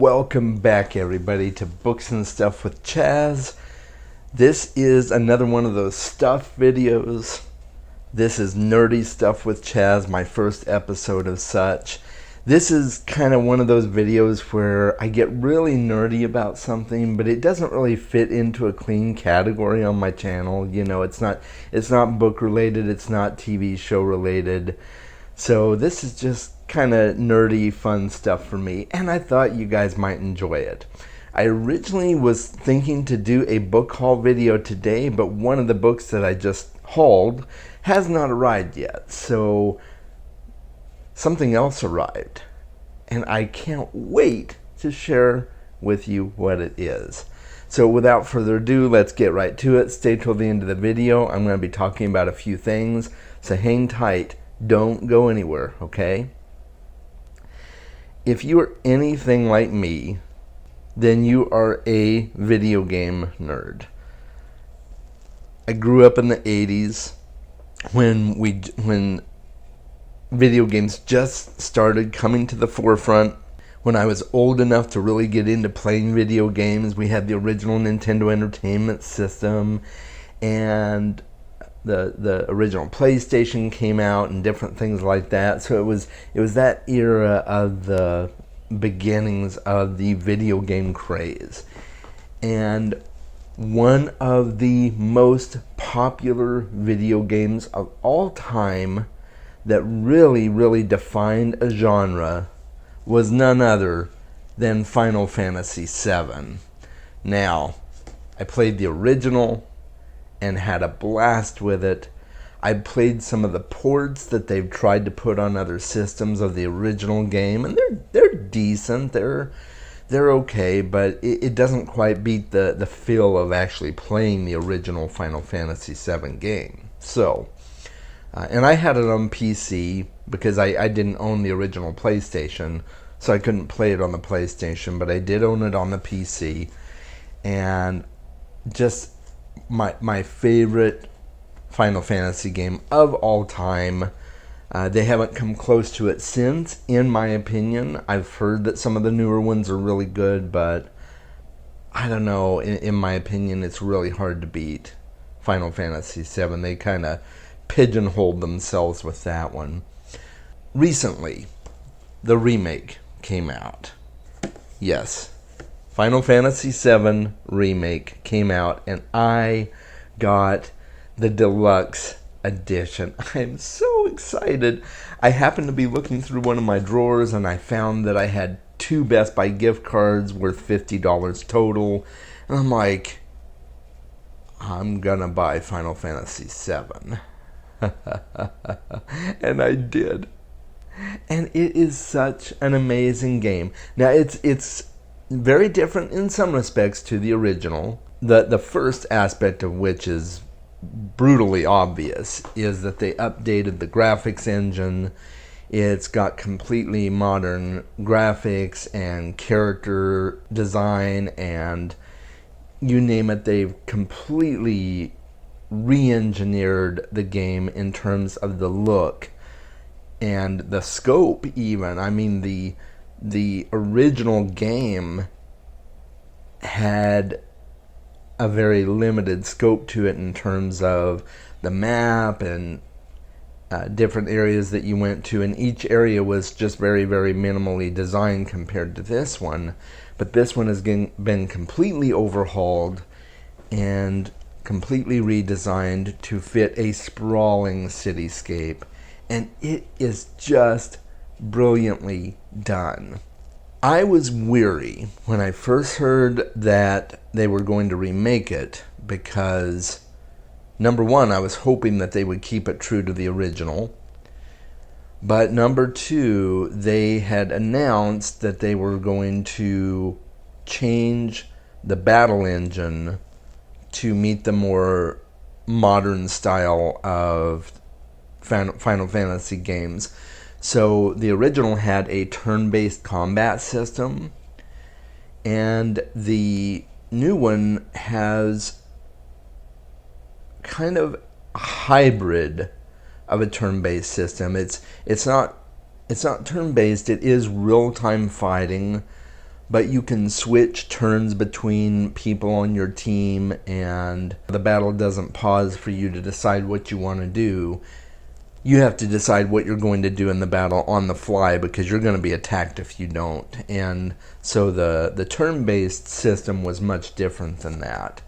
Welcome back, everybody, to Books and Stuff with Chaz. This is another one of those stuff videos. This is Nerdy Stuff with Chaz, my first episode of such. This is kind of one of those videos where I get really nerdy about something, but it doesn't really fit into a clean category on my channel. You know, it's not book related, it's not TV show related. So this is just kind of nerdy, fun stuff for me, and I thought you guys might enjoy it. I originally was thinking to do a book haul video today, but one of the books that I just hauled has not arrived yet, so something else arrived, and I can't wait to share with you what it is. So without further ado, let's get right to it. Stay till the end of the video. I'm going to be talking about a few things, so hang tight. Don't go anywhere, okay? If you are anything like me, then you are a video game nerd. I grew up in the 80s when video games just started coming to the forefront. When I was old enough to really get into playing video games, we had the original Nintendo Entertainment System, and the original PlayStation came out and different things like that. So it was that era of the beginnings of the video game craze. And one of the most popular video games of all time that really defined a genre was none other than Final Fantasy VII. Now, I played the original and had a blast with it. I played some of the ports that they've tried to put on other systems of the original game, and they're decent. They're okay, but it doesn't quite beat the feel of actually playing the original Final Fantasy VII game. So, and I had it on PC because I didn't own the original PlayStation, so I couldn't play it on the PlayStation, but I did own it on the PC, and just my favorite Final Fantasy game of all time. They haven't come close to it since, in my opinion. I've heard that some of the newer ones are really good, but I don't know, in my opinion, it's really hard to beat Final Fantasy VII. They kind of pigeonholed themselves with that one. Recently, the remake came out. Yes, Final Fantasy VII Remake came out, and I got the deluxe edition. I'm so excited. I happened to be looking through one of my drawers, and I found that I had 2 Best Buy gift cards worth $50 total. And I'm like, I'm gonna buy Final Fantasy VII. And I did. And it is such an amazing game. Now, it's very different in some respects to the original. The first aspect of which is brutally obvious is that they updated the graphics engine. It's got completely modern graphics and character design, and you name it, they've completely re-engineered the game in terms of the look and the scope even. I mean, the original game had a very limited scope to it in terms of the map and different areas that you went to, and each area was just very minimally designed compared to this one. But this one has been completely overhauled and completely redesigned to fit a sprawling cityscape, and it is just brilliantly done. I was weary when I first heard that they were going to remake it because, number one, I was hoping that they would keep it true to the original. But number two, they had announced that they were going to change the battle engine to meet the more modern style of Final Fantasy games. So the original had a turn-based combat system, and the new one has kind of a hybrid of a turn-based system. It's not turn-based, it is real-time fighting, but you can switch turns between people on your team, and the battle doesn't pause for you to decide what you want to do. You have to decide what you're going to do in the battle on the fly, because you're going to be attacked if you don't. And so the turn-based system was much different than that.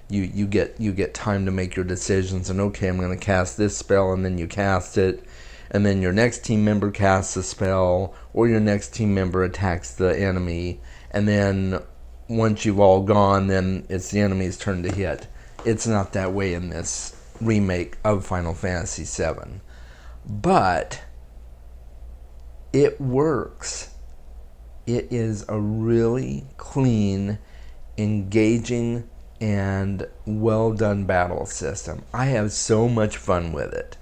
You get time to make your decisions, and okay, I'm going to cast this spell, and then you cast it, and then your next team member casts a spell, or your next team member attacks the enemy, and then once you've all gone, then it's the enemy's turn to hit. It's not that way in this remake of Final Fantasy VII. But it works. It is a really clean, engaging, and well done battle system. I have so much fun with it.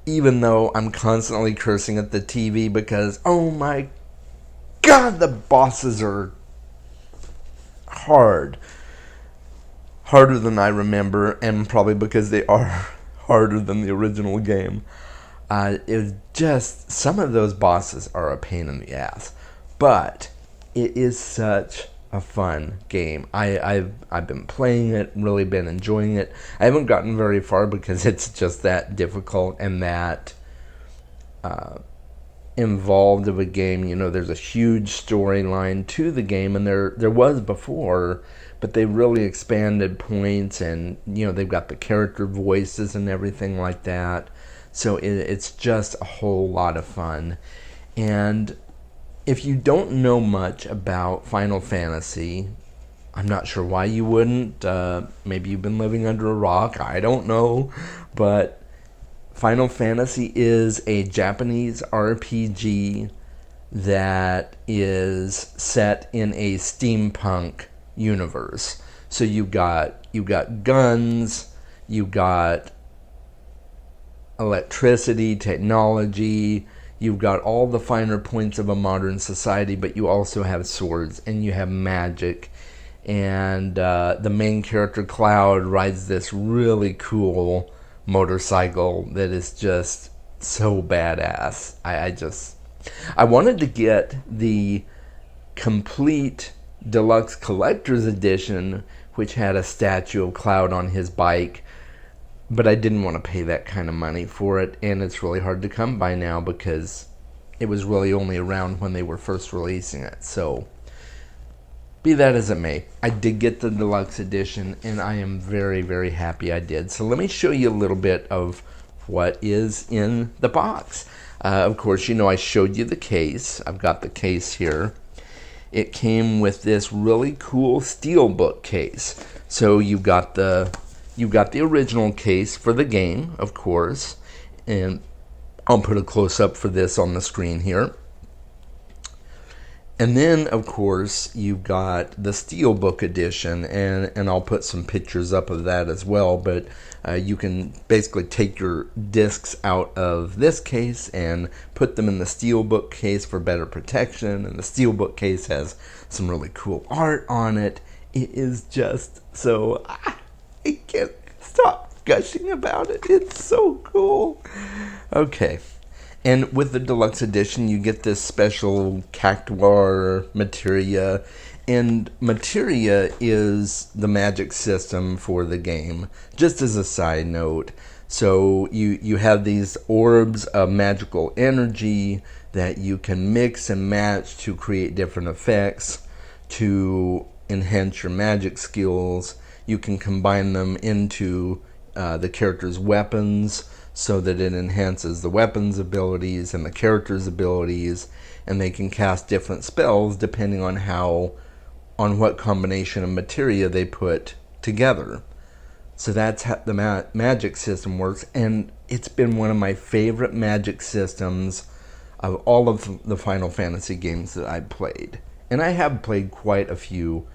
Even though I'm constantly cursing at the TV because, oh my god, the bosses are hard. Harder than I remember, and probably because they are harder than the original game. It's just, some of those bosses are a pain in the ass. But it is such a fun game. I've been playing it, really been enjoying it. I haven't gotten very far because it's just that difficult and that involved of a game. You know, there's a huge storyline to the game, and there was before, but they really expanded points, and you know, they've got the character voices and everything like that. So it's just a whole lot of fun. And if you don't know much about Final Fantasy, I'm not sure why you wouldn't. Maybe you've been living under a rock. I don't know. But Final Fantasy is a Japanese RPG that is set in a steampunk universe. So you've got guns, you've got electricity, technology, you've got all the finer points of a modern society, but you also have swords and you have magic. And the main character, Cloud, rides this really cool motorcycle that is just so badass. I wanted to get the complete deluxe collector's edition, which had a statue of Cloud on his bike, but I didn't want to pay that kind of money for it, and it's really hard to come by now because it was really only around when they were first releasing it. So, be that as it may, I did get the deluxe edition, and I am very, very happy I did. So let me show you a little bit of what is in the box. Of course, you know, I showed you the case. I've got the case here. It came with this really cool steelbook case. So you've got the original case for the game, of course, and I'll put a close-up for this on the screen here. And then, of course, you've got the Steelbook edition, and I'll put some pictures up of that as well, but you can basically take your discs out of this case and put them in the Steelbook case for better protection, and the Steelbook case has some really cool art on it. It is just so... I can't stop gushing about it. It's so cool. Okay. And with the deluxe edition, you get this special cactuar materia. And materia is the magic system for the game, just as a side note. So you have these orbs of magical energy that you can mix and match to create different effects, to enhance your magic skills. You can combine them into the character's weapons so that it enhances the weapon's abilities and the character's abilities, and they can cast different spells depending on what combination of materia they put together. So that's how the magic system works, and it's been one of my favorite magic systems of all of the Final Fantasy games that I've played. And I have played quite a few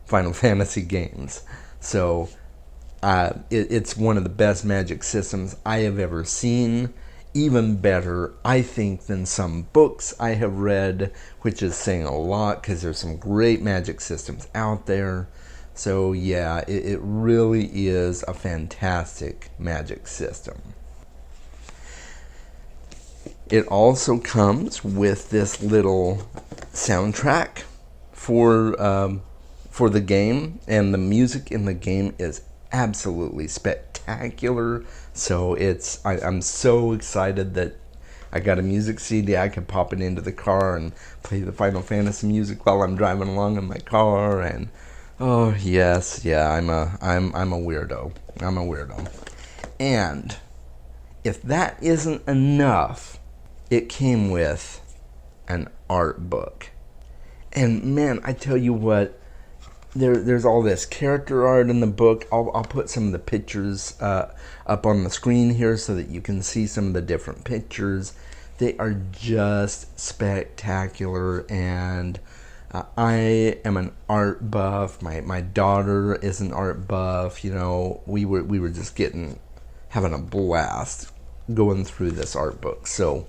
Final Fantasy games. So it's one of the best magic systems I have ever seen. Even better, I think, than some books I have read, which is saying a lot because there's some great magic systems out there. So yeah, it really is a fantastic magic system. It also comes with this little soundtrack for the game, and the music in the game is absolutely spectacular. So I'm so excited that I got a music CD. I can pop it into the car and play the Final Fantasy music while I'm driving along in my car. And oh yes, yeah, I'm a weirdo. I'm a weirdo. And if that isn't enough, it came with an art book. And man, I tell you what, there's all this character art in the book. I'll put some of the pictures up on the screen here so that you can see some of the different pictures. They are just spectacular, and I am an art buff. My daughter is an art buff. You know, we were just having a blast going through this art book. So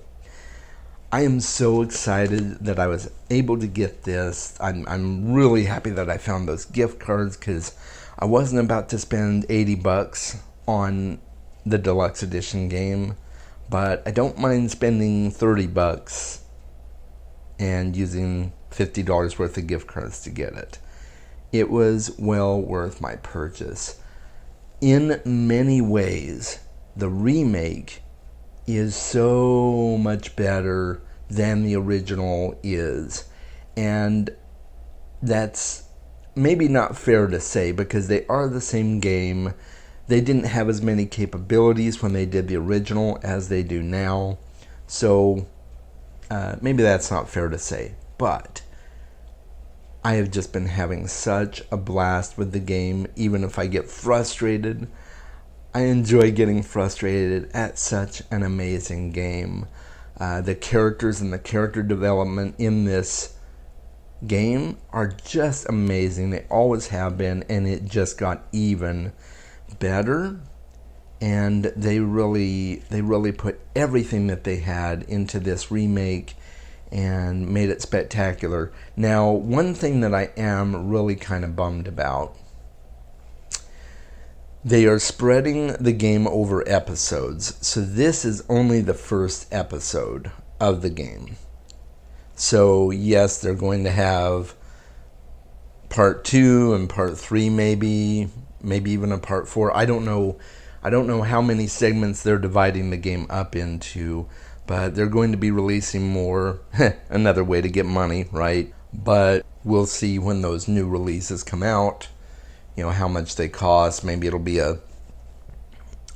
I am so excited that I was able to get this. I'm really happy that I found those gift cards, because I wasn't about to spend $80 on the deluxe edition game, but I don't mind spending $30 and using $50 worth of gift cards to get it. It was well worth my purchase. In many ways, the remake is so much better than the original is. And that's maybe not fair to say, because they are the same game. They didn't have as many capabilities when they did the original as they do now. So maybe that's not fair to say. But I have just been having such a blast with the game. Even if I get frustrated, I enjoy getting frustrated at such an amazing game. The characters and the character development in this game are just amazing. They always have been, and it just got even better. And they really put everything that they had into this remake and made it spectacular. Now, one thing that I am really kind of bummed about, they are spreading the game over episodes. So this is only the first episode of the game. So yes, they're going to have part 2 and part 3, maybe even a part 4. I don't know how many segments they're dividing the game up into, but they're going to be releasing more. Another way to get money, right? But we'll see when those new releases come out, you know, how much they cost. Maybe it'll be a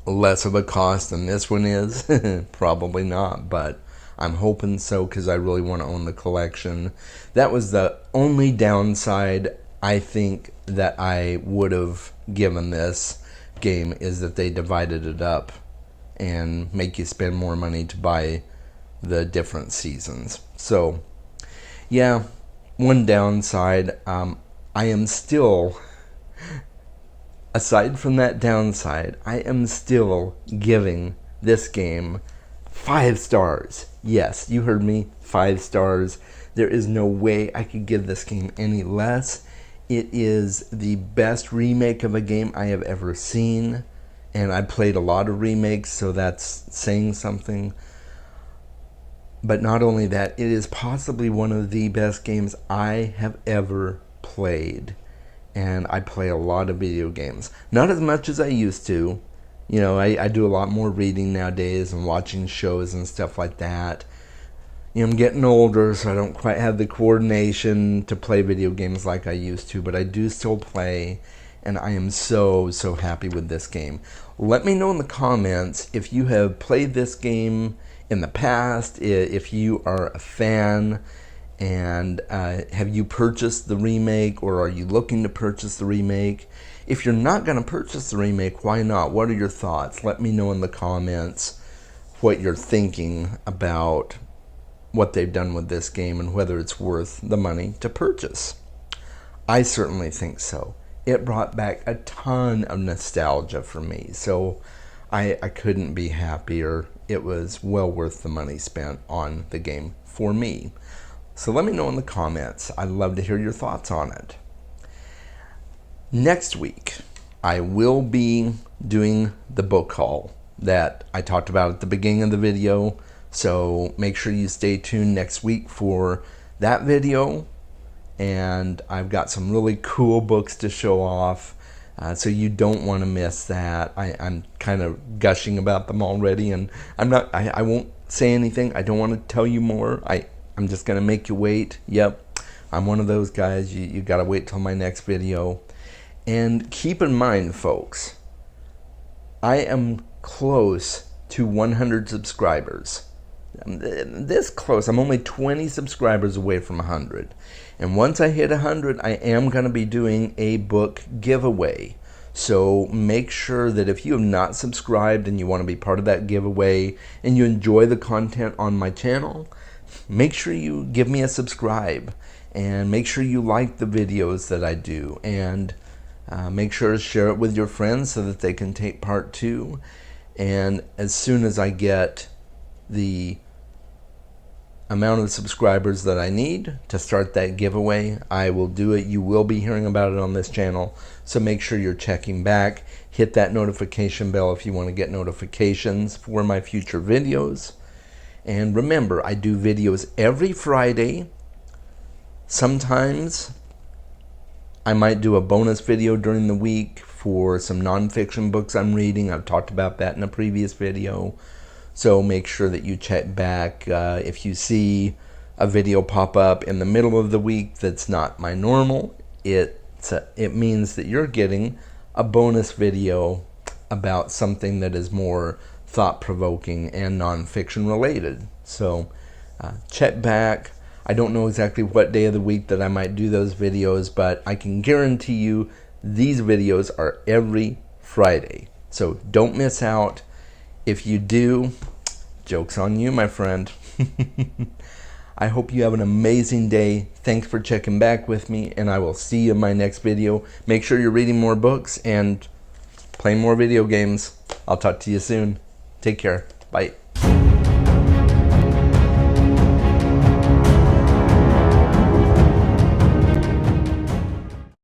less of a cost than this one is. Probably not, but I'm hoping so, because I really want to own the collection. That was the only downside I think that I would have given this game, is that they divided it up and make you spend more money to buy the different seasons. So yeah, one downside. I am still, aside from that downside, I am still giving this game 5 stars. Yes, you heard me, 5 stars. There is no way I could give this game any less. It is the best remake of a game I have ever seen, and I played a lot of remakes, so that's saying something. But not only that, it is possibly one of the best games I have ever played. And I play a lot of video games. Not as much as I used to. You know, I do a lot more reading nowadays and watching shows and stuff like that. You know, I'm getting older, so I don't quite have the coordination to play video games like I used to, but I do still play, and I am so happy with this game. Let me know in the comments if you have played this game in the past, if you are a fan, and have you purchased the remake, or are you looking to purchase the remake? If you're not going to purchase the remake, why not? What are your thoughts? Let me know in the comments what you're thinking about what they've done with this game and whether it's worth the money to purchase. I certainly think so. It brought back a ton of nostalgia for me, so I couldn't be happier. It was well worth the money spent on the game for me. So let me know in the comments. I'd love to hear your thoughts on it. Next week, I will be doing the book haul that I talked about at the beginning of the video. So make sure you stay tuned next week for that video. and I've got some really cool books to show off. So you don't want to miss that. I'm kind of gushing about them already, and I won't say anything. I don't want to tell you more. I'm just going to make you wait. Yep, I'm one of those guys. You got to wait till my next video. And keep in mind, folks, I am close to 100 subscribers. I'm this close. I'm only 20 subscribers away from 100. And once I hit 100, I am going to be doing a book giveaway. So make sure that if you have not subscribed and you want to be part of that giveaway and you enjoy the content on my channel, make sure you give me a subscribe and make sure you like the videos that I do, and make sure to share it with your friends so that they can take part too. And as soon as I get the amount of subscribers that I need to start that giveaway, I will do it. You will be hearing about it on this channel, so make sure you're checking back. Hit that notification bell if you want to get notifications for my future videos. And remember, I do videos every Friday. Sometimes I might do a bonus video during the week for some nonfiction books I'm reading. I've talked about that in a previous video. So make sure that you check back. If you see a video pop up in the middle of the week that's not my normal, it means that you're getting a bonus video about something that is more thought-provoking and nonfiction related. So check back. I don't know exactly what day of the week that I might do those videos, but I can guarantee you these videos are every Friday. So don't miss out. If you do, joke's on you, my friend. I hope you have an amazing day. Thanks for checking back with me, and I will see you in my next video. Make sure you're reading more books and playing more video games. I'll talk to you soon. Take care. Bye.